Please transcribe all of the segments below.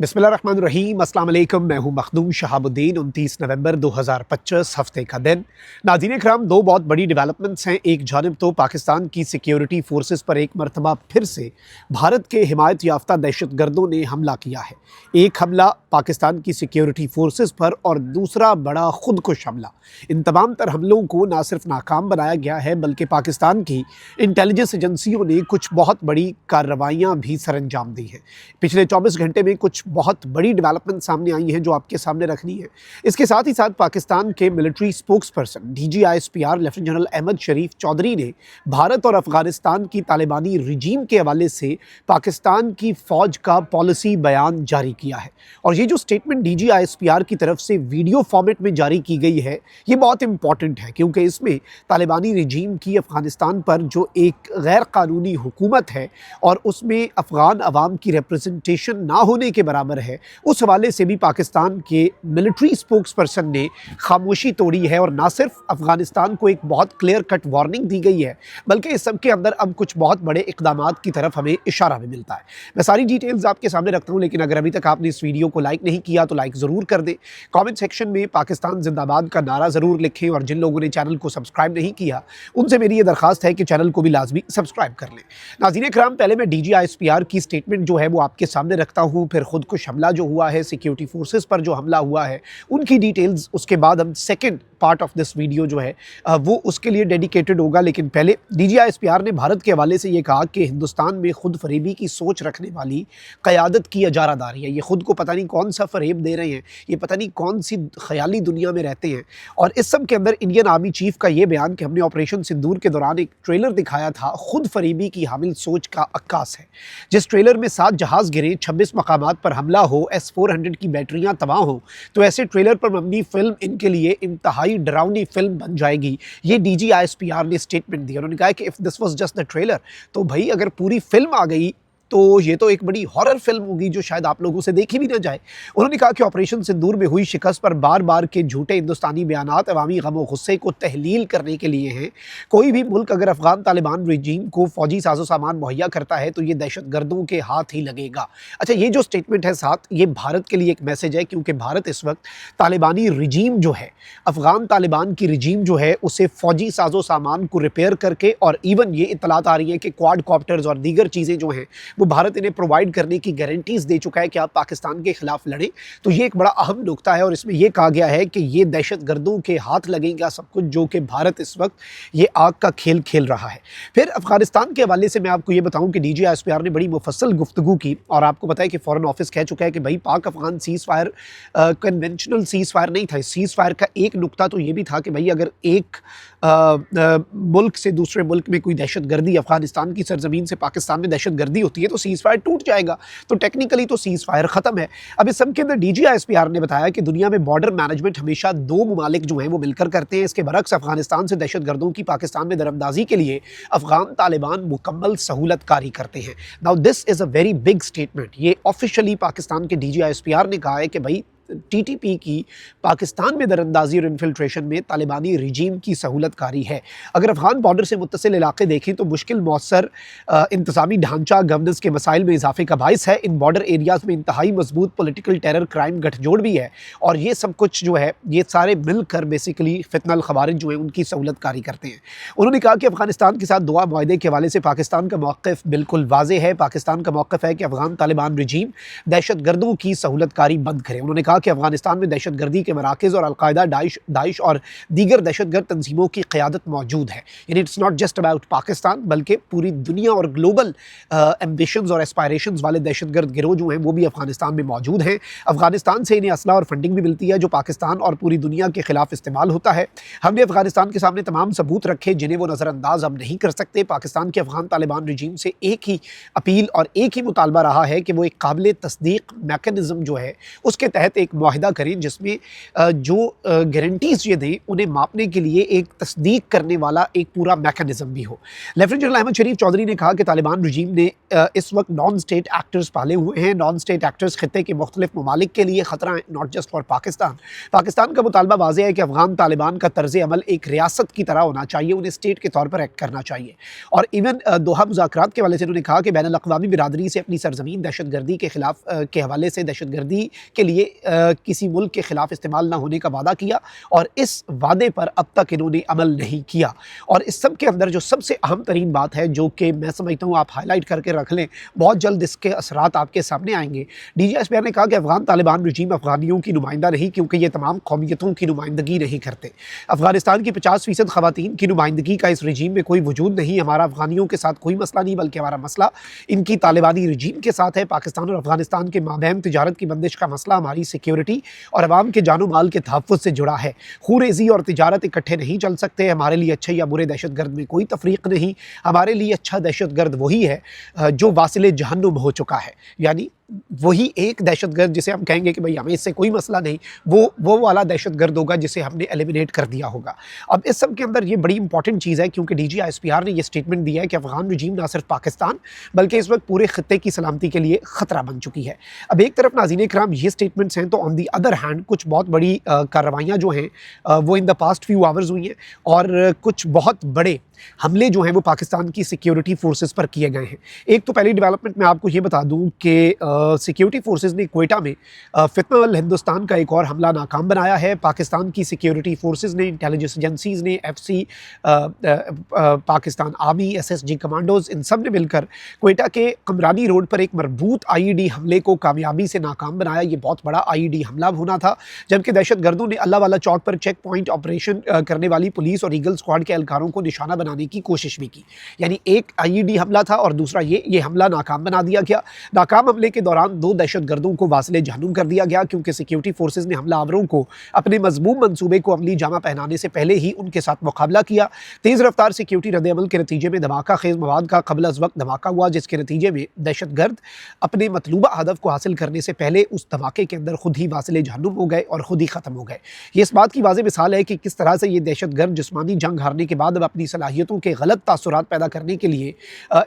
बिस्मिल्लाहिर्रहमानिर्रहीम, अस्सलाम वालेकुम। मैं हूं मखदूम शहाबुद्दीन। 29 नवंबर 2025 हफ्ते का दिन। नाज़रीन इकराम, दो बहुत बड़ी डेवलपमेंट्स हैं। एक जानिब तो पाकिस्तान की सिक्योरिटी फोर्सेस पर एक मरतबा फिर से भारत के हिमायत याफ्ता दहशतगर्दों ने हमला किया है। एक हमला पाकिस्तान की सिक्योरिटी फोर्सेस पर और दूसरा बड़ा खुदकुश हमला। इन तमाम तर हमलों को ना सिर्फ नाकाम बनाया गया है बल्कि पाकिस्तान की इंटेलिजेंस एजेंसियों ने कुछ बहुत बड़ी कार्रवाइयाँ भी सरअंजाम दी हैं। पिछले 24 घंटे में कुछ बहुत बड़ी डेवलपमेंट सामने आई हैं जो आपके सामने रखनी है। इसके साथ ही साथ पाकिस्तान के military spokesperson DGISPR lieutenant general Ahmed Sharif Chaudhry ने भारत और अफगानिस्तान की तालिबानी रिजीम के हवाले से पाकिस्तान की फ़ौज का पॉलिसी बयान जारी किया है। और ये जो स्टेटमेंट DGISPR की तरफ से वीडियो फॉर्मेट में जारी की गई है, ये बहुत इंपॉर्टेंट है क्योंकि इसमें तालिबानी रिजीम की अफगानिस्तान पर जो एक गैर कानूनी हुकूमत है और उसमें अफ़गान अवाम की रिप्रेजेंटेशन ना होने के बराबर है, उस हवाले से भी पाकिस्तान के मिलिट्री स्पोक्स पर्सन ने खामोशी तोड़ी है। और ना सिर्फ अफगानिस्तान को एक बहुत क्लियर कट वार्निंग दी गई है बल्कि इस सब के अंदर अब कुछ बहुत बड़े इक़दामात की तरफ हमें इशारा भी मिलता है। मैं सारी डिटेल्स आपके सामने रखता हूँ, लेकिन अगर अभी तक आपने इस वीडियो को लाइक नहीं किया तो लाइक ज़रूर कर दें। कमेंट सेक्शन में पाकिस्तान जिंदाबाद का नारा ज़रूर लिखें और जिन लोगों ने चैनल को सब्सक्राइब नहीं किया उनसे मेरी ये दरख्वास्त है कि चैनल को भी लाजमी सब्सक्राइब कर लें। नाज़रीन इकराम, पहले मैं DGISPR की स्टेटमेंट जो है वो आपके सामने रखता हूँ, फिर खुदकुश हमला जो हुआ है, सिक्योरिटी फोर्सेस पर जो हमला हुआ है उनकी डिटेल्स, उसके बाद हम second part of this video जो है वो उसके लिए डेडिकेटेड होगा। लेकिन पहले DGISPR ने भारत के हवाले से ये कहा कि हिंदुस्तान में खुद फरेबी की सोच रखने वाली क़यादत की इजारादारी है। ये खुद को पता नहीं कौन सा फरेब दे रहे हैं, ये पता नहीं कौन सी ख्याली दुनिया में रहते हैं। और इस सब के अंदर इंडियन आर्मी चीफ का ये बयान कि हमने ऑपरेशन सिंदूर के दौरान एक ट्रेलर दिखाया था, खुद फरेबी की हामिल सोच का अक्कास है। जिस ट्रेलर में 7 जहाज़ गिरे, 26 मकामात पर हमला हो, S-400 की बैटरियां तबाह हो, तो ऐसे ट्रेलर पर मबनी फिल्म इनके लिए इंतहाई डरावनी फिल्म बन जाएगी। ये DGISPR ने स्टेटमेंट दिया। उन्होंने कहा कि if this was just the trailer, तो भाई अगर पूरी फिल्म आ गई तो ये तो एक बड़ी हॉरर फिल्म होगी जो शायद आप लोगों से देखी भी ना जाए। उन्होंने कहा कि ऑपरेशन सिंदूर में हुई शिकस्त पर बार बार के झूठे हिंदुस्तानी बयानात अवामी गम गुस्से को तहलील करने के लिए हैं। कोई भी मुल्क अगर अफगान तालिबान रजीम को फौजी साजो सामान मुहैया करता है तो ये दहशत गर्दों के हाथ ही लगेगा। अच्छा, ये जो स्टेटमेंट है साथ, ये भारत के लिए एक मैसेज है क्योंकि भारत इस वक्त तालिबानी रजीम जो है, अफगान तालिबान की रजीम जो है, उसे फौजी साजो सामान को रिपेयर करके, और इवन ये इतलात आ रही है कि क्वाडकॉप्टर्स और दीगर चीज़ें जो हैं वो भारत इन्हें प्रोवाइड करने की गारंटीज दे चुका है कि आप पाकिस्तान के खिलाफ लड़ें। तो ये एक बड़ा अहम नुकता है और इसमें यह कहा गया है कि ये दहशत गर्दों के हाथ लगेगा सब कुछ, जो कि भारत इस वक्त ये आग का खेल खेल रहा है। फिर अफगानिस्तान के हवाले से मैं आपको ये बताऊं कि DGISPR ने बड़ी मुफस्सल गुफ्तगू की और आपको पता है कि फॉरेन ऑफिस कह चुका है कि भाई पाक Afghan seize fire conventional seize fire नहीं था। सीज़ फायर का एक नुकता तो ये भी था कि भाई अगर एक मुल्क से दूसरे मुल्क में कोई दहशत गर्दी, अफगानिस्तान की सरजमीन से पाकिस्तान में दहशत गर्दी होती है तो सीज़ फायर टूट जाएगा। तो टेक्निकली तो सीज़ फायर ख़त्म है। अब इस सब के अंदर DGISPR ने बताया कि दुनिया में बॉर्डर मैनेजमेंट हमेशा 2 ममालिक जो हैं वो मिलकर करते हैं। इसके बरक्स अफगानिस्तान से दहशत गर्दों की पाकिस्तान में दरअंदाजी के लिए अफगान तालिबान मुकम्मल सहूलत कारी करते हैं। Now this is a very big statement. ये ऑफिशियली पाकिस्तान के DGISPR ने कहा है कि भाई TTP की पाकिस्तान में दरअंदाजी और इन्फिल्ट्रेशन में तालिबानी रिजीम की सहूलत कारी है। अगर अफगान बॉर्डर से मुत्तसिल इलाके देखें तो मुश्किल मौसर इंतज़ामी ढांचा गवर्नेंस के मसाइल में इजाफे का बाइस है। इन बॉर्डर एरियाज़ में इंतहाई मजबूत पॉलिटिकल टेरर क्राइम गठजोड़ भी है और ये सब कुछ जो है ये सारे मिलकर बेसिकली फितनल खवारिज जो है उनकी सहूलत कारी करते हैं। उन्होंने कहा कि अफगानिस्तान के साथ दुआ मुआहदे के हवाले से पाकिस्तान का मौक़िफ़ बिल्कुल वाज़े है। पाकिस्तान का मौक़िफ़ है कि अफगान तालिबान रिजीम दहशत गर्दों की सहूलत कारी बंद करे। उन्होंने कहा कि अफगानिस्तान में दहशत गर्दी के मराकज़ और अलकायदा, दाइश और दीगर दहशत गर्द तंजीमों की क़यादत मौजूद है। यानी it's not just about Pakistan बल्कि पूरी दुनिया और ग्लोबल एम्बिशंस और एस्पायरेशंस वाले दहशत गर्द गिरोह जो हैं वो भी अफगानिस्तान में मौजूद हैं। अफगानिस्तान से इन्हें असला और फंडिंग भी मिलती है जो पाकिस्तान और पूरी दुनिया के खिलाफ इस्तेमाल होता है। हमने अफगानिस्तान के सामने तमाम सबूत रखे जिन्हें वो नज़रअंदाज अब नहीं कर सकते। पाकिस्तान के अफगान तालिबान रजीम से एक ही अपील और एक ही मुतालबा रहा है कि वो एक काबिल तस्दीक मैकेनिज़्म जो है उसके तहत एक मुआहिदा करें जिसमें जो गारंटीज़ ये दें उन्हें मापने के लिए एक तस्दीक करने वाला एक पूरा मैकेनिज़्म भी हो। लेफ्टिनेंट जनरल अहमद शरीफ चौधरी ने कहा कि तालिबान रजीम ने इस वक्त नॉन स्टेट एक्टर्स पाले हुए हैं। नॉन स्टेट एक्टर्स खित्ते के मुख्तलिफ ममालिक के लिए ख़तरा हैं, not just for Pakistan. Pakistan का मुतालबा वाज़ेह है कि अफ़गान तालिबान का तर्ज़ अमल एक रियासत की तरह होना चाहिए, उन्हें स्टेट के तौर पर एक्ट करना चाहिए। और इवन दोहा मुज़ाकरात के हवाले से उन्होंने कहा कि बैनुल अक़वामी बिरादरी से अपनी सरज़मीन दहशतगर्दी के खिलाफ के हवाले से दहशतगर्दी के लिए किसी मुल्क के खिलाफ इस्तेमाल ना होने का वादा किया और इस वादे पर अब तक इन्होंने अमल नहीं किया। और इस सब के अंदर जो सबसे अहम तरीन बात है, जो कि मैं समझता हूँ आप हाईलाइट करके रख लें, बहुत जल्द इसके असरात आपके सामने आएंगे। DGSPR ने कहा कि अफ़गान तालिबान रजीम अफ़गानियों की नुमाइंदा नहीं, क्योंकि ये तमाम कौमियतों की नुमाइंदगी नहीं करते। अफ़गानिस्तान की 50% ख़वातीन की नुमाइंदगी का इस रजीम में कोई वजूद नहीं। हमारा अफ़गानियों के साथ कोई मसला नहीं, बल्कि हमारा मसला इनकी तालिबानी रजीम के साथ है। पाकिस्तान और अफ़गानिस्तान के माबैन तिजारत की बंदिश का मसला हमारी सिक्योरिटी और अवाम के जानो माल के तहफ़्फ़ुज़ से जुड़ा है। खूरेज़ी और तिजारत इकट्ठे नहीं चल सकते। हमारे लिए अच्छे या बुरे दहशतगर्द में कोई तफरीक नहीं। हमारे लिए अच्छा दहशतगर्द वही है जो वासिले जहन्नुम हो चुका है, यानी वही एक दहशतगर्द जिसे हम कहेंगे कि भाई हमें इससे कोई मसला नहीं, वो वाला दहशतगर्द होगा जिसे हमने एलिमिनेट कर दिया होगा। अब इस सब के अंदर ये बड़ी इंपॉर्टेंट चीज़ है, क्योंकि DGSPR ने ये स्टेटमेंट दिया है कि अफ़गान रजीम ना सिर्फ पाकिस्तान बल्कि इस वक्त पूरे खित्ते की सलामती के लिए ख़तरा बन चुकी है। अब एक तरफ नाज़रीन इकराम ये स्टेटमेंट्स हैं, तो ऑन दी अदर हैंड कुछ बहुत बड़ी कार्रवाइयाँ जो हैं वो in the past few hours हुई हैं और कुछ बहुत बड़े हमले जो हैं वो पाकिस्तान की सिक्योरिटी फोर्सेस पर किए गए हैं। एक तो पहली डेवलपमेंट मैं आपको ये बता दूं कि सिक्योरिटी फोर्सेस ने क्वेटा में फितना अल हिंदुस्तान का एक और हमला नाकाम बनाया है। पाकिस्तान की सिक्योरिटी फोर्सेस ने, इंटेलिजेंस एजेंसीज़ ने, FC Pakistan army, SSG commandos, इन सब ने मिलकर क्वेटा के कमरानी रोड पर एक मरबूत IED हमले को कामयाबी से नाकाम बनाया। ये बहुत बड़ा IED हमला होना था, जबकि दहशतगर्दों ने अल्लाह वाला चौक पर चेक पॉइंट ऑपरेशन करने वाली पुलिस और ईगल स्क्वाड के एहलकारों को निशाना बनाने की कोशिश भी की। यानी एक IED हमला था और दूसरा ये हमला नाकाम बना दिया गया। नाकाम हमले के दौरान 2 दहशतगर्दों को वासिले जहन्नुम कर दिया गया, क्योंकि सिक्योरिटी फोर्सेस ने हमलावरों को अपने मजमूम मंसूबे को अमली जामा पहनाने से पहले ही उनके साथ मुकाबला किया। तेज़ रफ्तार सिक्योरिटी रद्द-ए-अमल के नतीजे में धमाका खेज मवाद का कबल अज़ वक्त धमाका हुआ, जिसके नतीजे में दहशतगर्द अपने मतलूबा हदफ को हासिल करने से पहले उस धमाके के अंदर खुद ही वासिले जहन्नुम हो गए और खुद ही ख़त्म हो गए। ये इस बात की वाज़ेह मिसाल है कि किस तरह से ये दहशतगर्द जिस्मानी जंग हारने के बाद अब अपनी सलाहियतों के गलत तासुरात पैदा करने के लिए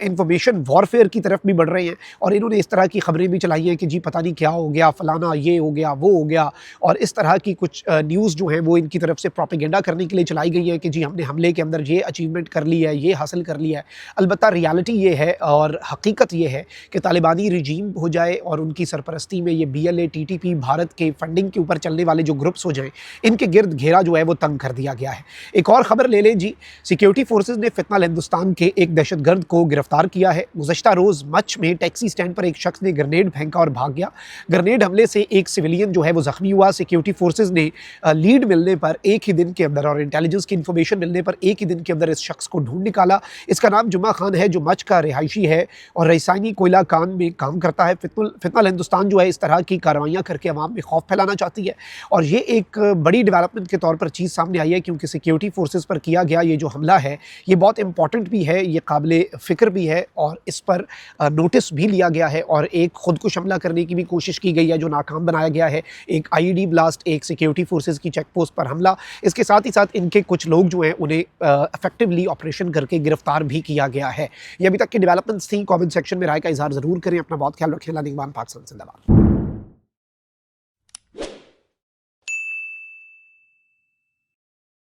इंफॉर्मेशन वॉरफेयर की तरफ भी बढ़ रहे हैं। और इन्होंने इस तरह की खबरें भी चलाई हैं कि जी पता नहीं क्या हो गया, फलाना ये हो गया, वो हो गया, और इस तरह की कुछ न्यूज़ जो है वो इनकी तरफ से प्रोपेगेंडा करने के लिए चलाई गई है कि जी हमने हमले के अंदर ये अचीवमेंट कर ली है, ये हासिल कर लिया है। अलबत्ता रियलिटी ये है और हकीकत ये है कि तालिबानी रजीम हो जाए और उनकी सरपरस्ती में ये BLA TTP भारत के फंडिंग के ऊपर चलने वाले जो ग्रुप्स हो जाएं, इनके गिर्द घेरा जो है वो तंग कर दिया गया है। एक और ख़बर ले लें जी, सिक्योरिटी फोर्सेस ने फितना अल हिंदुस्तान के एक दहशतगर्द को गिरफ्तार किया है। गुज़श्ता रोज़ मच में टैक्सी स्टैंड पर एक शख्स ने ग्रेनेड फेंका और भाग गया। ग्रेनेड हमले से एक सिविलियन जो है वो ज़ख्मी हुआ। सिक्योरिटी फोर्सेस ने लीड मिलने पर एक ही दिन के अंदर और इंटेलिजेंस की इन्फॉर्मेशन मिलने पर एक ही दिन के अंदर इस शख्स को ढूंढ निकाला। इसका नाम जुम्मा खान है, जो मच का रिहायशी है और रईसानी कोयला कान में काम करता है। फितना अल हिंदुस्तान जो है इस तरह की कार्रवाइयाँ करके अवाम में खौफ फैलाना चाहती है और ये एक बड़ी डेवलपमेंट के तौर पर चीज़ सामने आई है, क्योंकि सिक्योरिटी फोर्सेस पर किया गया ये जो हमला है ये बहुत इंपॉर्टेंट भी है, ये काबिले फ़िक्र भी है और इस पर नोटिस भी लिया गया है और एक खुदकुश हमला करने की भी कोशिश की गई है जो नाकाम बनाया गया है। एक IED ब्लास्ट, एक सिक्योरिटी फोर्सेस की चेक पोस्ट पर हमला, इसके साथ ही साथ इनके कुछ लोग जो हैं उन्हें इफेक्टिवली ऑपरेशन करके गिरफ्तार भी किया गया है। ये अभी तक की डेवलपमेंट्स थी। कमेंट सेक्शन में राय का इजहार ज़रूर करें। अपना बहुत ख्याल रखें। पाकिस्तान जिंदाबाद।